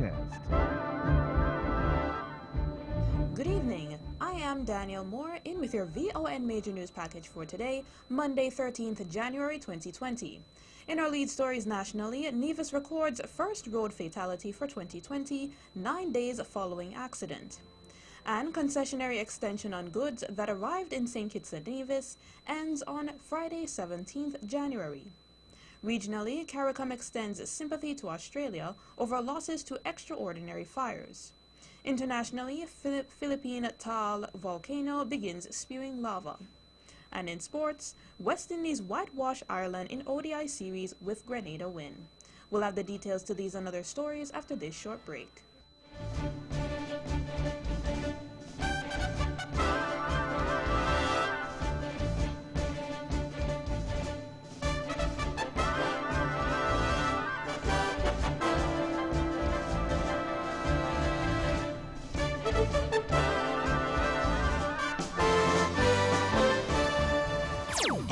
Podcast. Good evening. I am Daniel Moore in with your VON Major News Package for today, Monday, 13th January 2020. In our lead stories nationally, Nevis records first road fatality for 2020, 9 days following accident. And concessionary extension on goods that arrived in St. Kitts and Nevis ends on Friday, 17th January. Regionally, CARICOM extends sympathy to Australia over losses to extraordinary fires. Internationally, Philippine Taal volcano begins spewing lava. And in sports, West Indies whitewash Ireland in ODI series with Grenada win. We'll have the details to these and other stories after this short break.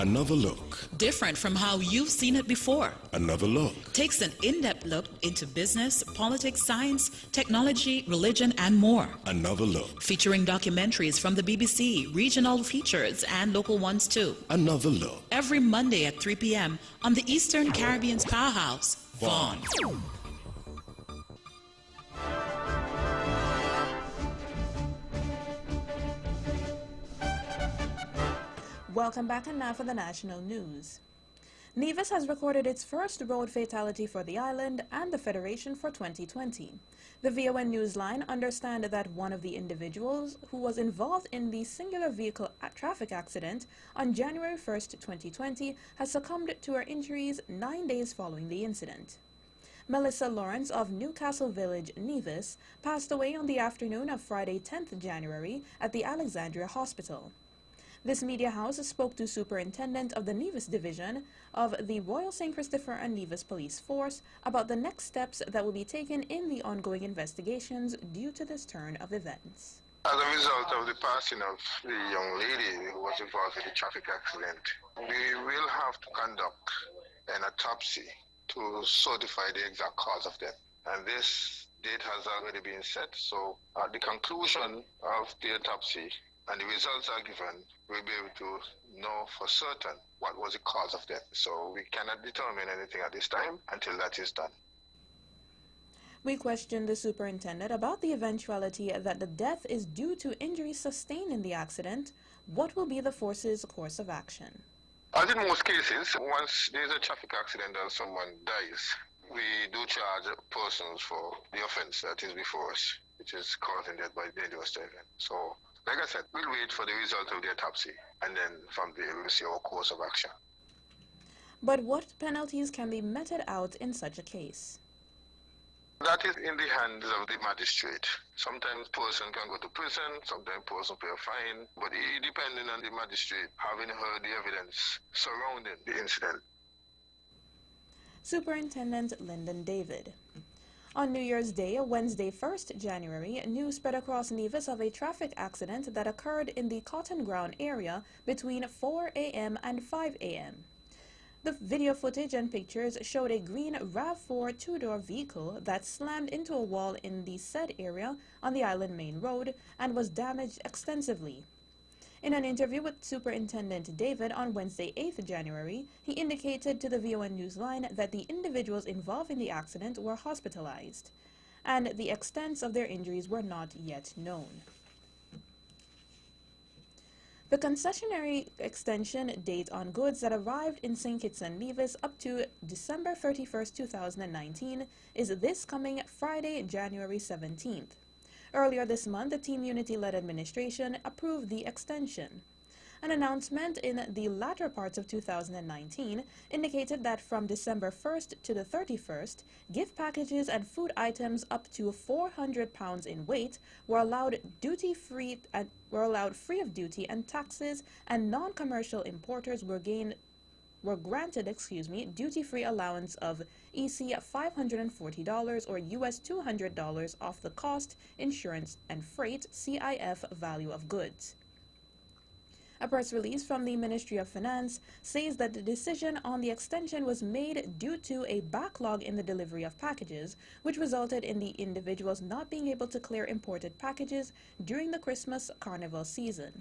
Another look. Different from how you've seen it before. Another look. Takes an in-depth look into business, politics, science, technology, religion, and more. Another look. Featuring documentaries from the BBC, regional features, and local ones too. Another look. Every Monday at 3 p.m. on the Eastern Caribbean's powerhouse, Vaughan. Welcome back, and now for the national news. Nevis has recorded its first road fatality for the island and the Federation for 2020. The VON Newsline understand that one of the individuals who was involved in the singular vehicle traffic accident on January 1st, 2020 has succumbed to her injuries 9 days following the incident. Melissa Lawrence of Newcastle Village, Nevis, passed away on the afternoon of Friday, 10th January at the Alexandria Hospital. This media house spoke to Superintendent of the Nevis Division of the Royal St. Christopher and Nevis Police Force about the next steps that will be taken in the ongoing investigations due to this turn of events. As a result of the passing of the young lady who was involved in the traffic accident, we will have to conduct an autopsy to certify the exact cause of death. And this date has already been set, so at the conclusion of the autopsy, and the results are given, we'll be able to know for certain what was the cause of death. So we cannot determine anything at this time until that is done. We questioned the superintendent about the eventuality that the death is due to injuries sustained in the accident. What will be the force's course of action? As in most cases, once there's a traffic accident and someone dies, we do charge persons for the offense that is before us, which is causing death by dangerous driving. So, like I said, we'll wait for the result of the autopsy, and then from there we'll see our course of action. But what penalties can be meted out in such a case? That is in the hands of the magistrate. Sometimes person can go to prison, sometimes person pay a fine, but it depending on the magistrate having heard the evidence surrounding the incident. Superintendent Lyndon David. On New Year's Day, Wednesday, 1st January, news spread across Nevis of a traffic accident that occurred in the Cotton Ground area between 4 a.m. and 5 a.m. The video footage and pictures showed a green RAV4 two-door vehicle that slammed into a wall in the said area on the Island Main Road and was damaged extensively. In an interview with Superintendent David on Wednesday, 8th January, he indicated to the VON Newsline that the individuals involved in the accident were hospitalized, and the extent of their injuries were not yet known. The concessionary extension date on goods that arrived in St. Kitts and Nevis up to December 31st, 2019 is this coming Friday, January 17th. Earlier this month, the Team Unity-led administration approved the extension. An announcement in the latter parts of 2019 indicated that from December 1st to the 31st, gift packages and food items up to 400 pounds in weight were allowed free of duty and taxes, and non-commercial importers were granted duty-free allowance of EC $540 or US $200 off the cost, insurance, and freight CIF value of goods. A press release from the Ministry of Finance says that the decision on the extension was made due to a backlog in the delivery of packages, which resulted in the individuals not being able to clear imported packages during the Christmas carnival season.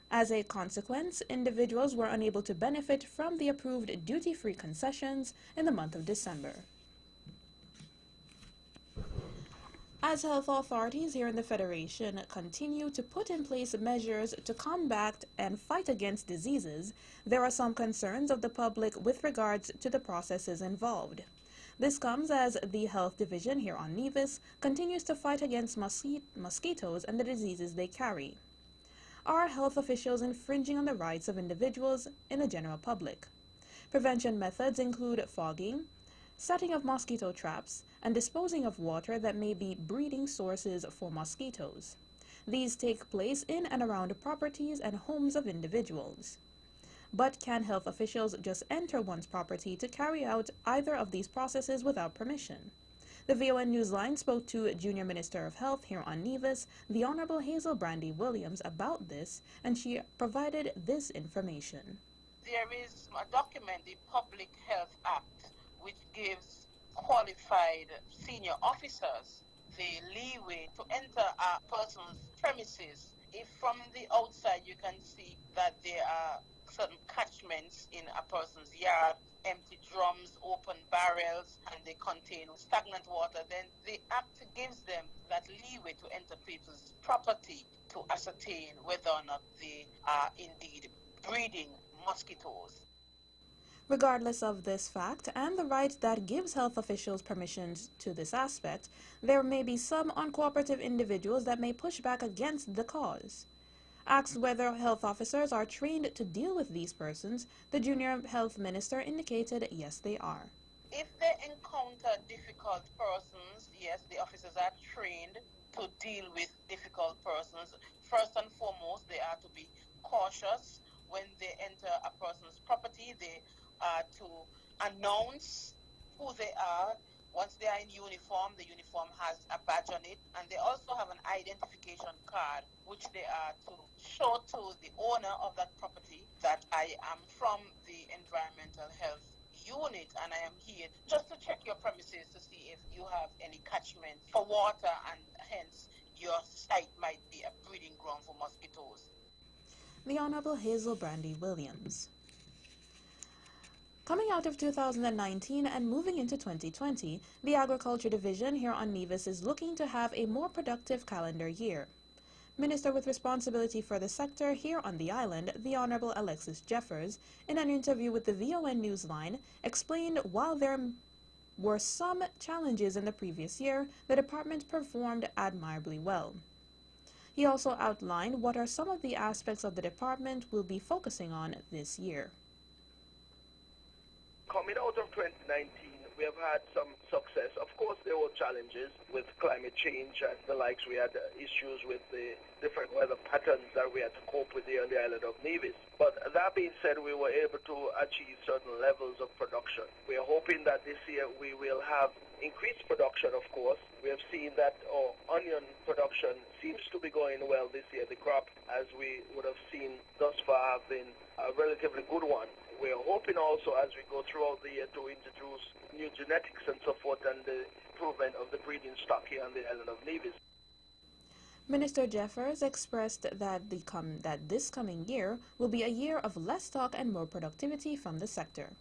As a consequence, individuals were unable to benefit from the approved duty-free concessions in the month of December. As health authorities here in the Federation continue to put in place measures to combat and fight against diseases, there are some concerns of the public with regards to the processes involved. This comes as the Health Division here on Nevis continues to fight against mosquitoes and the diseases they carry. Are health officials infringing on the rights of individuals in the general public? Prevention methods include fogging, setting of mosquito traps, and disposing of water that may be breeding sources for mosquitoes. These take place in and around properties and homes of individuals. But can health officials just enter one's property to carry out either of these processes without permission? The VON Newsline spoke to Junior Minister of Health here on Nevis, the Honorable Hazel Brandy Williams, about this, and she provided this information. There is a document, the Public Health Act, which gives qualified senior officers the leeway to enter a person's premises. If from the outside you can see that there are certain catchments in a person's yard, empty drums, open barrels, and they contain stagnant water, then the Act gives them that leeway to enter people's property to ascertain whether or not they are indeed breeding mosquitoes. Regardless of this fact and the right that gives health officials permissions to this aspect, there may be some uncooperative individuals that may push back against the cause. Asked whether health officers are trained to deal with these persons, the Junior Health Minister indicated yes, they are. If they encounter difficult persons, yes, the officers are trained to deal with difficult persons. First and foremost, they are to be cautious when they enter a person's property. They are to announce who they are. Once they are in uniform, the uniform has a badge on it, and they also have an identification card which they are to show to the owner of that property that I am from the environmental health unit and I am here just to check your premises to see if you have any catchment for water, and hence your site might be a breeding ground for mosquitoes. The Honorable Hazel Brandy Williams. Coming out of 2019 and moving into 2020, the Agriculture Division here on Nevis is looking to have a more productive calendar year. Minister with responsibility for the sector here on the island, the Honorable Alexis Jeffers, in an interview with the VON Newsline, explained while there were some challenges in the previous year, the department performed admirably well. He also outlined what are some of the aspects of the department will be focusing on this year. Coming out of 2019, we have had some success. Of course, there were challenges with climate change and the likes. We had issues with the different weather patterns that we had to cope with here on the island of Nevis. But that being said, we were able to achieve certain levels of production. We are hoping that this year we will have increased production, of course. We have seen that our onion production seems to be going well this year. The crop, as we would have seen thus far, have been a relatively good one. We are hoping also as we go throughout the year to introduce new genetics and so forth, and the improvement of the breeding stock here on the island of Nevis. Minister Jeffers expressed that this coming year will be a year of less talk and more productivity from the sector.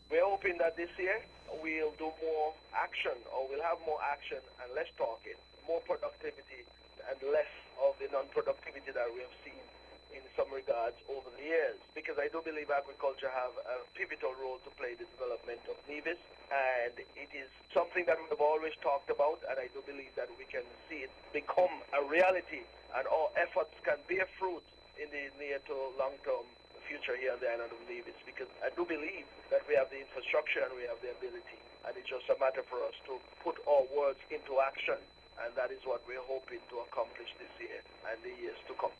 We're hoping that this year we'll do more action, or we'll have more action and less talking, more productivity and less of the non-productivity that we have seen in some regards over the years, because I do believe agriculture have a pivotal role to play in the development of Nevis, and it is something that we've always talked about, and I do believe that we can see it become a reality, and our efforts can bear fruit in the near to long-term future here on the island of Nevis, because I do believe that we have the infrastructure and we have the ability, and it's just a matter for us to put our words into action, and that is what we're hoping to accomplish this year and the years to come.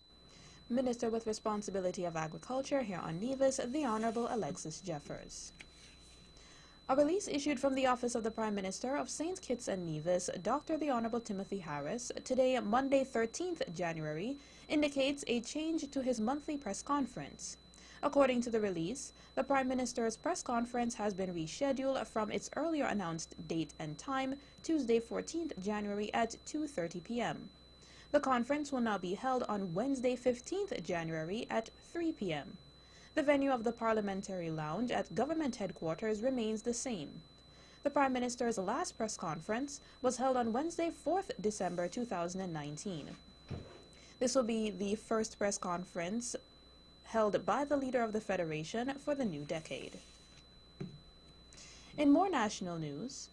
Minister with responsibility of agriculture here on Nevis, the Honorable Alexis Jeffers. A release issued from the Office of the Prime Minister of St. Kitts and Nevis, Dr. the Honorable Timothy Harris, today, Monday, 13th January, indicates a change to his monthly press conference. According to the release, the Prime Minister's press conference has been rescheduled from its earlier announced date and time, Tuesday, 14th January at 2:30 p.m. The conference will now be held on Wednesday, 15th January at 3 p.m. The venue of the Parliamentary Lounge at Government Headquarters remains the same. The Prime Minister's last press conference was held on Wednesday, 4th December 2019. This will be the first press conference held by the leader of the Federation for the new decade. In more national news,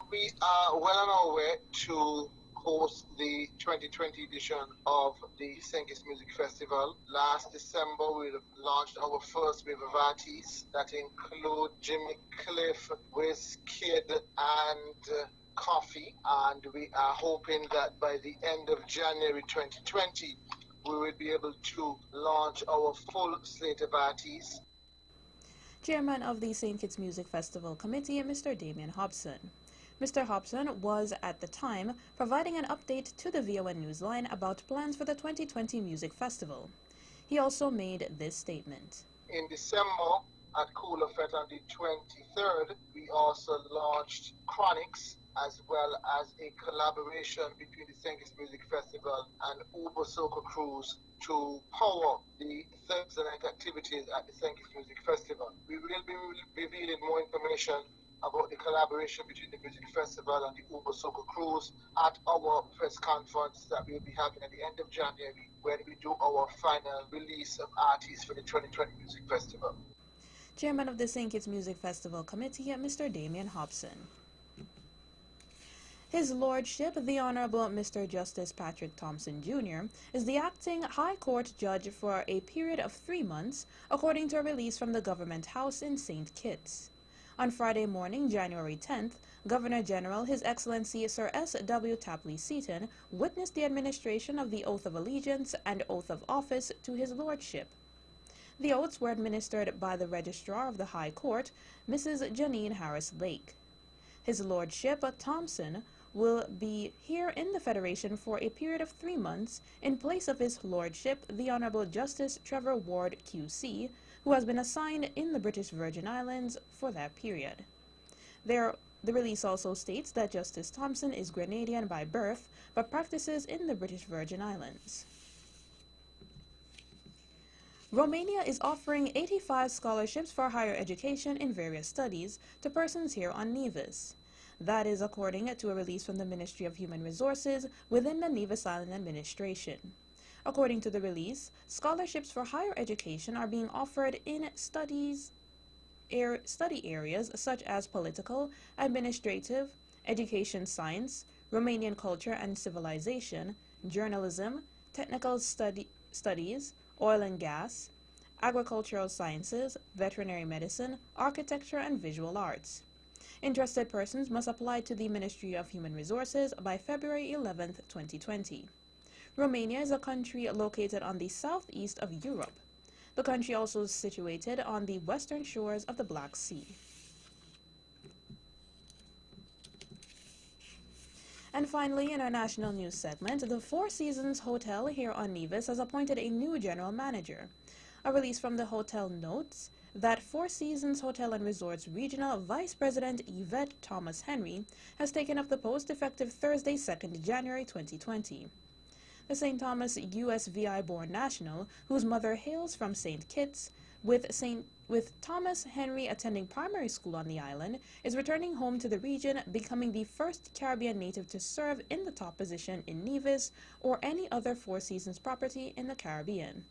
we are well on our way to host the 2020 edition of the St. Kitts Music Festival. Last December, we launched our first wave of artists that include Jimmy Cliff, Wizkid, and Coffee. And we are hoping that by the end of January 2020, we will be able to launch our full slate of artists. Chairman of the St. Kitts Music Festival Committee, Mr. Damien Hobson. Mr. Hobson was, at the time, providing an update to the VON Newsline about plans for the 2020 Music Festival. He also made this statement. In December, at Cooler Fete on the 23rd, we also launched Chronics, as well as a collaboration between the St. Kitts Music Festival and Uber Soca Cruise to power the Thursday night activities at the St. Kitts Music Festival. We will be revealing more information about the collaboration between the music festival and the Uber Soca Cruise at our press conference that we will be having at the end of January, when we do our final release of artists for the 2020 Music Festival. Chairman of the St. Kitts Music Festival Committee, Mr. Damien Hobson. His Lordship, the Honorable Mr. Justice Patrick Thompson, Jr., is the acting High Court judge for a period of 3 months, according to a release from the Government House in St. Kitts. On Friday morning, January 10th, Governor General His Excellency Sir S. W. Tapley Seaton witnessed the administration of the Oath of Allegiance and Oath of Office to His Lordship. The oaths were administered by the Registrar of the High Court, Mrs. Janine Harris Lake. His Lordship Thompson will be here in the Federation for a period of 3 months in place of His Lordship, the Honorable Justice Trevor Ward, QC, who has been assigned in the British Virgin Islands for that period. The release also states that Justice Thompson is Grenadian by birth, but practices in the British Virgin Islands. Romania is offering 85 scholarships for higher education in various studies to persons here on Nevis. That is according to a release from the Ministry of Human Resources within the Nevis Island Administration. According to the release, scholarships for higher education are being offered in study areas such as political, administrative, education science, Romanian culture and civilization, journalism, technical studies, oil and gas, agricultural sciences, veterinary medicine, architecture, and visual arts. Interested persons must apply to the Ministry of Human Resources by February 11, 2020. Romania is a country located on the southeast of Europe. The country also is situated on the western shores of the Black Sea. And finally, in our national news segment, the Four Seasons Hotel here on Nevis has appointed a new general manager. A release from the hotel notes that Four Seasons Hotel and Resorts Regional Vice President Yvette Thomas Henry has taken up the post effective Thursday, 2nd January 2020. The St. Thomas USVI-born national, whose mother hails from St. Kitts, with Thomas Henry attending primary school on the island, is returning home to the region, becoming the first Caribbean native to serve in the top position in Nevis or any other Four Seasons property in the Caribbean.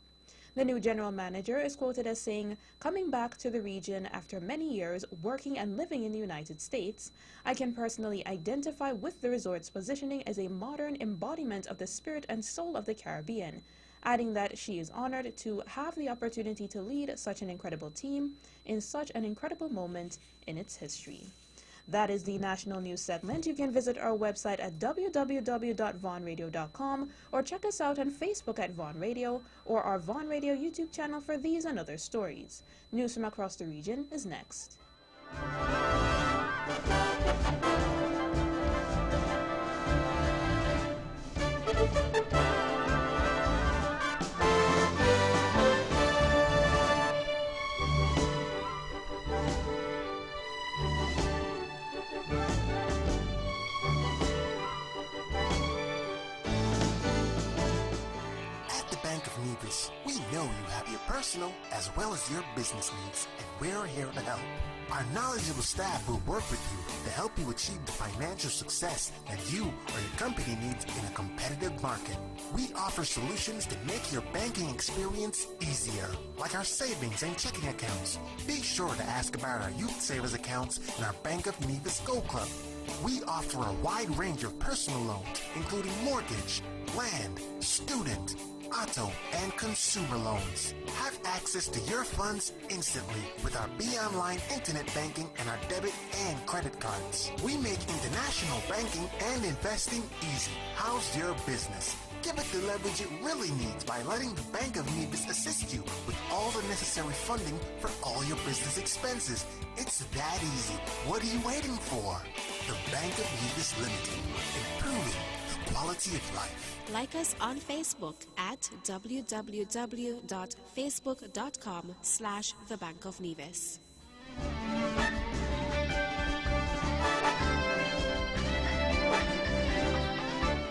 The new general manager is quoted as saying, "Coming back to the region after many years working and living in the United States, I can personally identify with the resort's positioning as a modern embodiment of the spirit and soul of the Caribbean," adding that she is honored to have the opportunity to lead such an incredible team in such an incredible moment in its history. That is the national news segment. You can visit our website at www.vonradio.com or check us out on Facebook at Von Radio or our Von Radio YouTube channel for these and other stories. News from across the region is next. At the Bank of Nevis, we know you have your personal as well as your business needs, and we're here to help. Our knowledgeable staff will work with you to help you achieve the financial success that you or your company needs in a competitive market. We offer solutions to make your banking experience easier, like our savings and checking accounts. Be sure to ask about our youth savers accounts and our Bank of Nevis Gold Club. We offer a wide range of personal loans, including mortgage, land, student, auto, and consumer loans. Have access to your funds instantly with our Be Online internet banking and our debit and credit cards. We make international banking and investing easy. How's your business? Give it the leverage it really needs by letting the Bank of Nevis assist you with all the necessary funding for all your business expenses. It's that easy. What are you waiting for? The Bank of Nevis Limited, improving the quality of life. Like us on Facebook at www.facebook.com/The Bank of Nevis.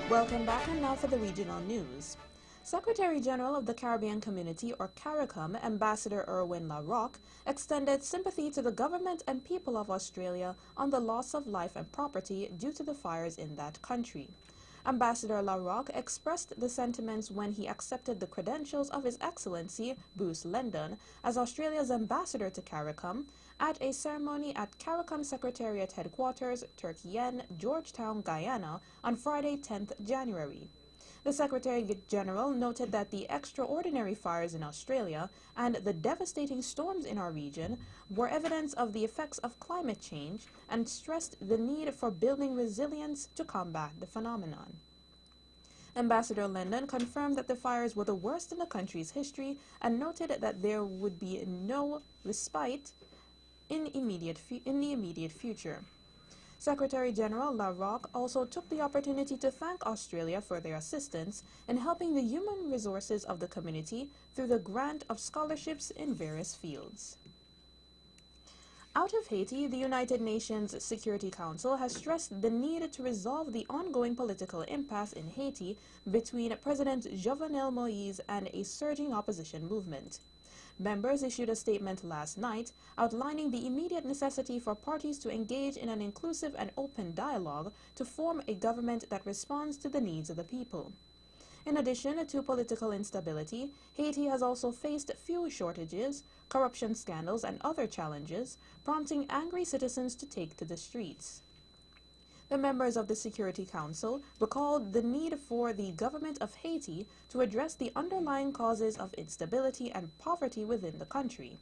Welcome back, and now for the regional news. Secretary General of the Caribbean Community, or CARICOM, Ambassador Erwin LaRocque, extended sympathy to the government and people of Australia on the loss of life and property due to the fires in that country. Ambassador LaRocque expressed the sentiments when he accepted the credentials of His Excellency Bruce Lendon as Australia's ambassador to CARICOM at a ceremony at CARICOM Secretariat Headquarters, Turkey-en, Georgetown, Guyana, on Friday, 10th January. The Secretary General noted that the extraordinary fires in Australia and the devastating storms in our region were evidence of the effects of climate change and stressed the need for building resilience to combat the phenomenon. Ambassador Lendon confirmed that the fires were the worst in the country's history and noted that there would be no respite in the immediate future. Secretary General LaRocque also took the opportunity to thank Australia for their assistance in helping the human resources of the community through the grant of scholarships in various fields. Out of Haiti, the United Nations Security Council has stressed the need to resolve the ongoing political impasse in Haiti between President Jovenel Moïse and a surging opposition movement. Members issued a statement last night outlining the immediate necessity for parties to engage in an inclusive and open dialogue to form a government that responds to the needs of the people. In addition to political instability, Haiti has also faced fuel shortages, corruption scandals, and other challenges, prompting angry citizens to take to the streets. The members of the Security Council recalled the need for the government of Haiti to address the underlying causes of instability and poverty within the country.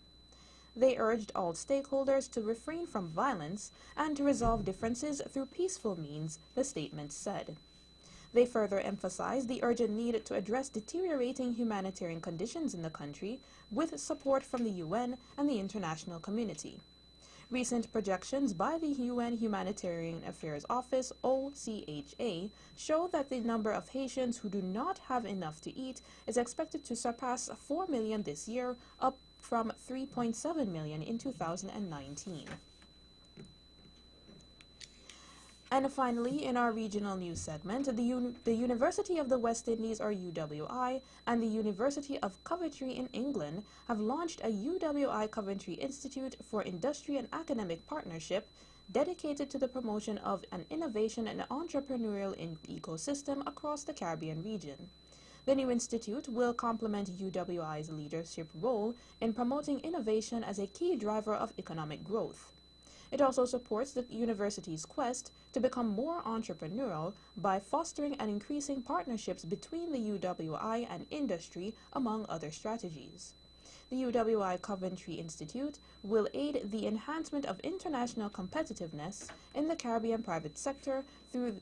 They urged all stakeholders to refrain from violence and to resolve differences through peaceful means, the statement said. They further emphasized the urgent need to address deteriorating humanitarian conditions in the country with support from the UN and the international community. Recent projections by the UN Humanitarian Affairs Office, OCHA, show that the number of Haitians who do not have enough to eat is expected to surpass 4 million this year, up from 3.7 million in 2019. And finally, in our regional news segment, the University of the West Indies, or UWI, and the University of Coventry in England have launched a UWI Coventry Institute for Industry and Academic Partnership dedicated to the promotion of an innovation and entrepreneurial ecosystem across the Caribbean region. The new institute will complement UWI's leadership role in promoting innovation as a key driver of economic growth. It also supports the university's quest to become more entrepreneurial by fostering and increasing partnerships between the UWI and industry, among other strategies. The UWI Coventry Institute will aid the enhancement of international competitiveness in the Caribbean private sector through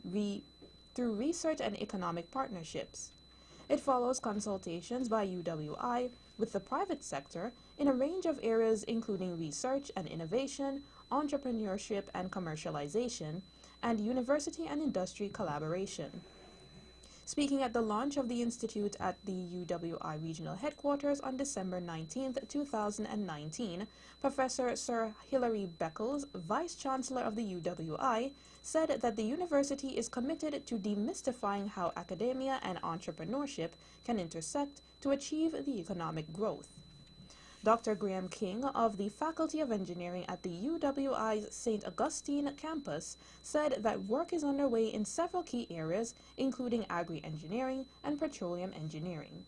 research and economic partnerships. It follows consultations by UWI with the private sector in a range of areas including research and innovation, entrepreneurship and commercialization, and university and industry collaboration. Speaking at the launch of the Institute at the UWI regional headquarters on December 19, 2019, Professor Sir Hilary Beckles, Vice-Chancellor of the UWI, said that the university is committed to demystifying how academia and entrepreneurship can intersect to achieve the economic growth. Dr. Graham King of the Faculty of Engineering at the UWI's St. Augustine campus said that work is underway in several key areas, including agri-engineering and petroleum engineering.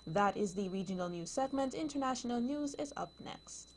That is the regional news segment. International news is up next.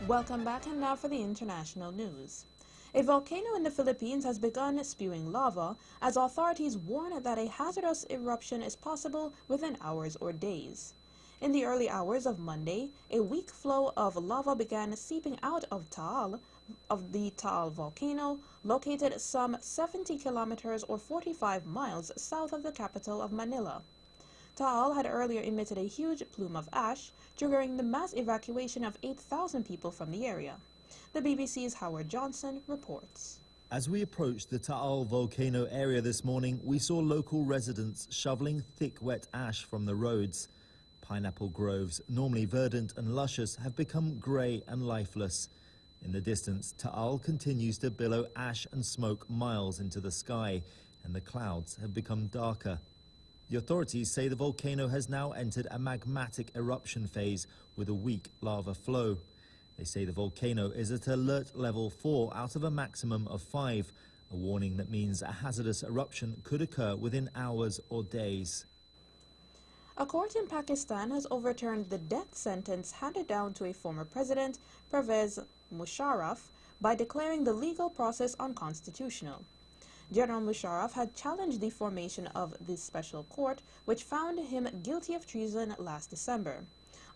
Welcome back, and now for the international news. A volcano in the Philippines has begun spewing lava as authorities warn that a hazardous eruption is possible within hours or days. In the early hours of Monday, a weak flow of lava began seeping out of the Taal volcano, located some 70 kilometers or 45 miles south of the capital of Manila. Taal had earlier emitted a huge plume of ash, triggering the mass evacuation of 8,000 people from the area. The BBC's Howard Johnson reports. As we approached the Taal volcano area this morning, we saw local residents shoveling thick, wet ash from the roads. Pineapple groves, normally verdant and luscious, have become grey and lifeless. In the distance, Taal continues to billow ash and smoke miles into the sky, and the clouds have become darker. The authorities say the volcano has now entered a magmatic eruption phase with a weak lava flow. They say the volcano is at alert level 4 out of a maximum of 5, a warning that means a hazardous eruption could occur within hours or days. A court in Pakistan has overturned the death sentence handed down to a former president, Pervez Musharraf, by declaring the legal process unconstitutional. General Musharraf had challenged the formation of this special court, which found him guilty of treason last December.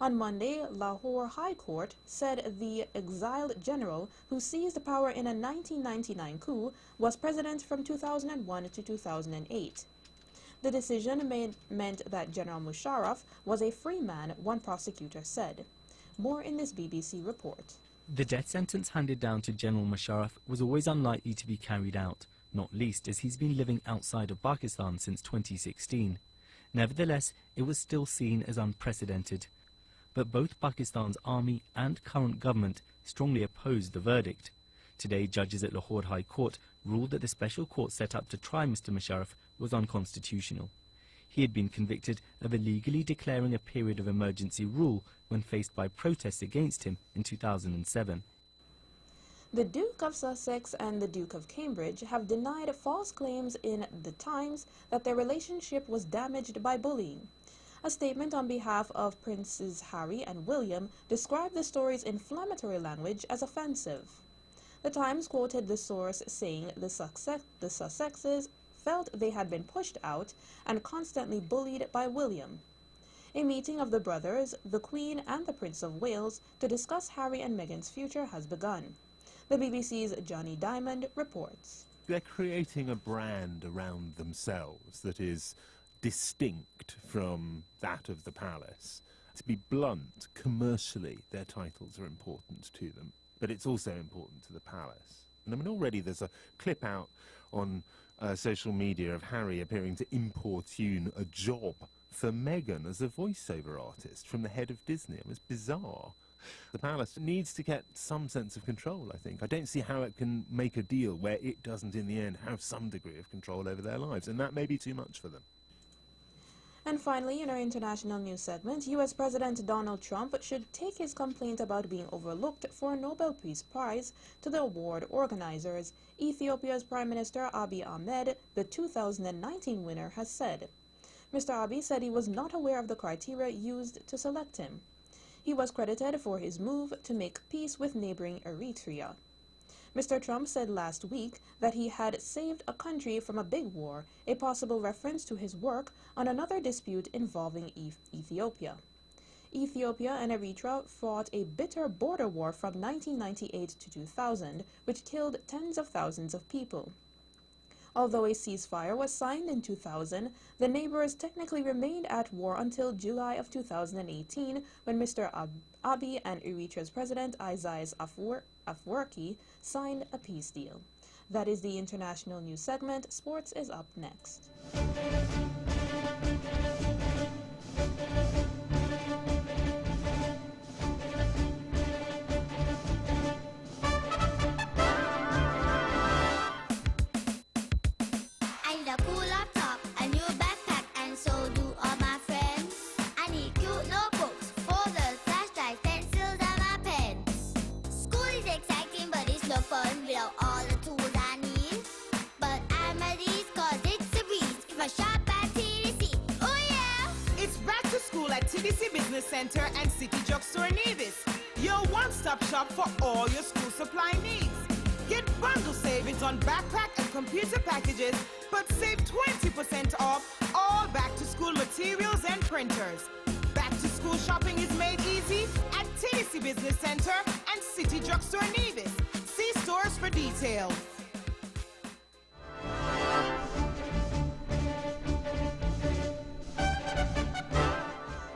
On Monday, Lahore High Court said the exiled general, who seized power in a 1999 coup, was president from 2001 to 2008. The decision meant that General Musharraf was a free man, one prosecutor said. More in this BBC report. The death sentence handed down to General Musharraf was always unlikely to be carried out, not least as he's been living outside of Pakistan since 2016. Nevertheless, it was still seen as unprecedented. But both Pakistan's army and current government strongly opposed the verdict. Today, judges at Lahore High Court ruled that the special court set up to try Mr. Musharraf was unconstitutional. He had been convicted of illegally declaring a period of emergency rule when faced by protests against him in 2007. The Duke of Sussex and the Duke of Cambridge have denied false claims in The Times that their relationship was damaged by bullying. A statement on behalf of Princes Harry and William described the story's inflammatory language as offensive. The Times quoted the source saying the Sussexes felt they had been pushed out and constantly bullied by William. A meeting of the brothers, the Queen and the Prince of Wales to discuss Harry and Meghan's future has begun. The BBC's Johnny Diamond reports. They're creating a brand around themselves that is distinct from that of the palace. To be blunt, commercially, their titles are important to them, but it's also important to the palace. And I mean, already there's a clip out on social media of Harry appearing to importune a job for Meghan as a voiceover artist from the head of Disney. It was bizarre. The palace needs to get some sense of control, I think. I don't see how it can make a deal where it doesn't, in the end, have some degree of control over their lives, and that may be too much for them. And finally, in our international news segment, U.S. President Donald Trump should take his complaint about being overlooked for a Nobel Peace Prize to the award organizers, Ethiopia's Prime Minister Abiy Ahmed, the 2019 winner, has said. Mr. Abiy said he was not aware of the criteria used to select him. He was credited for his move to make peace with neighboring Eritrea. Mr. Trump said last week that he had saved a country from a big war, a possible reference to his work on another dispute involving Ethiopia. Ethiopia and Eritrea fought a bitter border war from 1998 to 2000, which killed tens of thousands of people. Although a ceasefire was signed in 2000, the neighbors technically remained at war until July of 2018, when Mr. Abiy and Eritrea's President Isaias Afwerki signed a peace deal. That is the international news segment. Sports is up next. TDC Business Center and City Drugstore Nevis, your one-stop shop for all your school supply needs. Get bundle savings on backpack and computer packages, but save 20% off all back-to-school materials and printers. Back-to-school shopping is made easy at TDC Business Center and City Drugstore Nevis. See stores for details.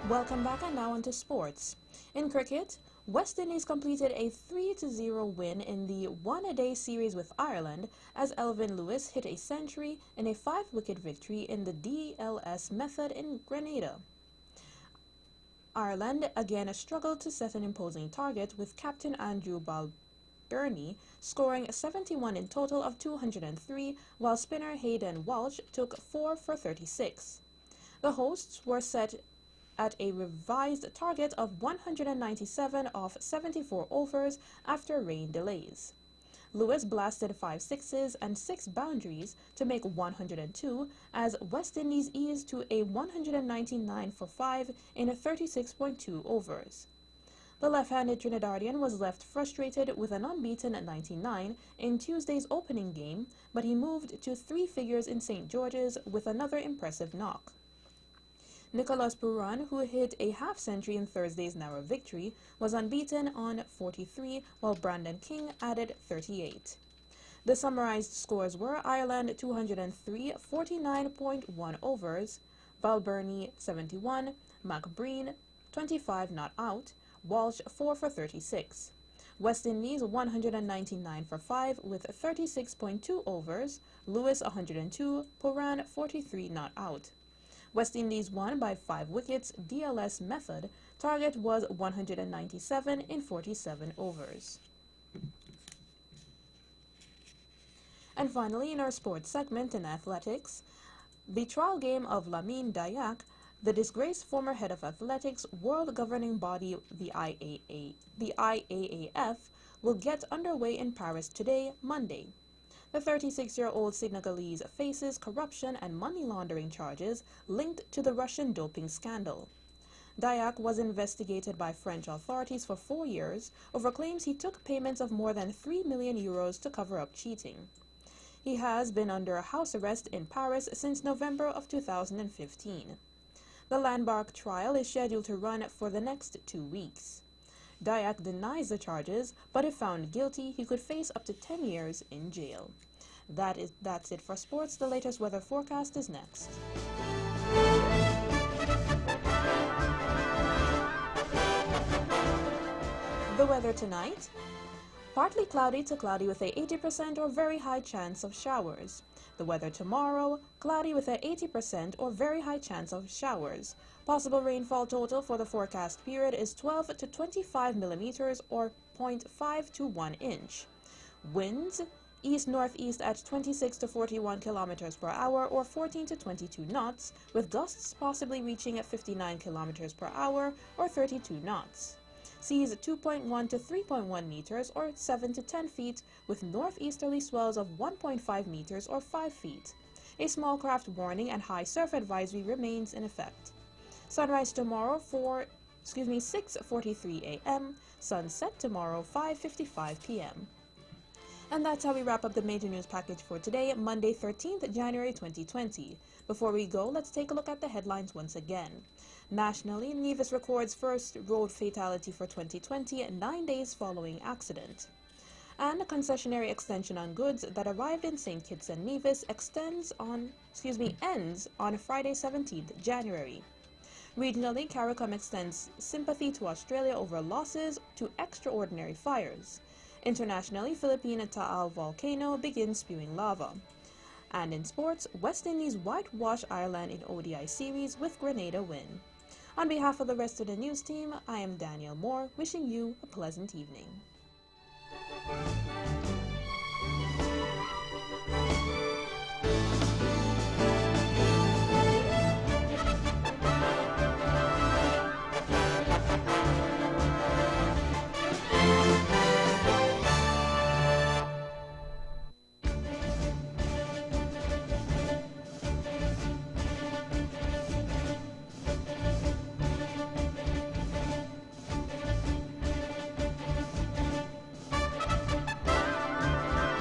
Welcome back, and now on to sports. In cricket, West Indies completed a 3-0 win in the one-a-day series with Ireland as Elvin Lewis hit a century in a 5-wicket victory in the DLS method in Grenada. Ireland again struggled to set an imposing target, with captain Andrew Balbirnie scoring 71 in total of 203, while spinner Hayden Walsh took 4 for 36. The hosts were set at a revised target of 197 off 74 overs after rain delays. Lewis blasted 5 sixes and 6 boundaries to make 102 as West Indies eased to a 199 for 5 in 36.2 overs. The left-handed Trinidadian was left frustrated with an unbeaten 99 in Tuesday's opening game, but he moved to 3 figures in St. George's with another impressive knock. Nicholas Pooran, who hit a half-century in Thursday's narrow victory, was unbeaten on 43, while Brandon King added 38. The summarized scores were Ireland 203, 49.1 overs, Balbirnie 71, McBreen 25 not out, Walsh 4 for 36. West Indies 199 for 5 with 36.2 overs, Lewis 102, Pooran 43 not out. West Indies won by 5 wickets, DLS method. Target was 197 in 47 overs. And finally, in our sports segment in athletics, the trial game of Lamine Dayak, the disgraced former head of athletics world governing body, the IAAF, will get underway in Paris today, Monday. The 36-year-old Senegalese faces corruption and money laundering charges linked to the Russian doping scandal. Dayak was investigated by French authorities for 4 years over claims he took payments of more than 3 million euros to cover up cheating. He has been under house arrest in Paris since November of 2015. The landmark trial is scheduled to run for the next 2 weeks. Dayak denies the charges, but if found guilty, he could face up to 10 years in jail. That's it for sports. The latest weather forecast is next. The weather tonight: partly cloudy to cloudy with a 80% or very high chance of showers. The weather tomorrow: cloudy with a 80% or very high chance of showers. Possible rainfall total for the forecast period is 12 to 25 millimeters or 0.5 to 1 inch. Winds east-northeast at 26 to 41 kilometers per hour or 14 to 22 knots, with gusts possibly reaching at 59 kilometers per hour or 32 knots. Seas 2.1 to 3.1 meters or 7 to 10 feet, with northeasterly swells of 1.5 meters or 5 feet. A small craft warning and high surf advisory remains in effect. Sunrise tomorrow 4 6:43 a.m., sunset tomorrow 5:55 p.m. And that's how we wrap up the major news package for today, Monday 13th January 2020. Before we go, let's take a look at the headlines once again. Nationally, Nevis records first road fatality for 2020 9 days following accident. And a concessionary extension on goods that arrived in St. Kitts and Nevis ends on Friday 17th January. Regionally, CARICOM extends sympathy to Australia over losses to extraordinary fires. Internationally, Philippine Taal volcano begins spewing lava. And in sports, West Indies whitewash Ireland in ODI series with Grenada win. On behalf of the rest of the news team, I am Danielle Moore, wishing you a pleasant evening.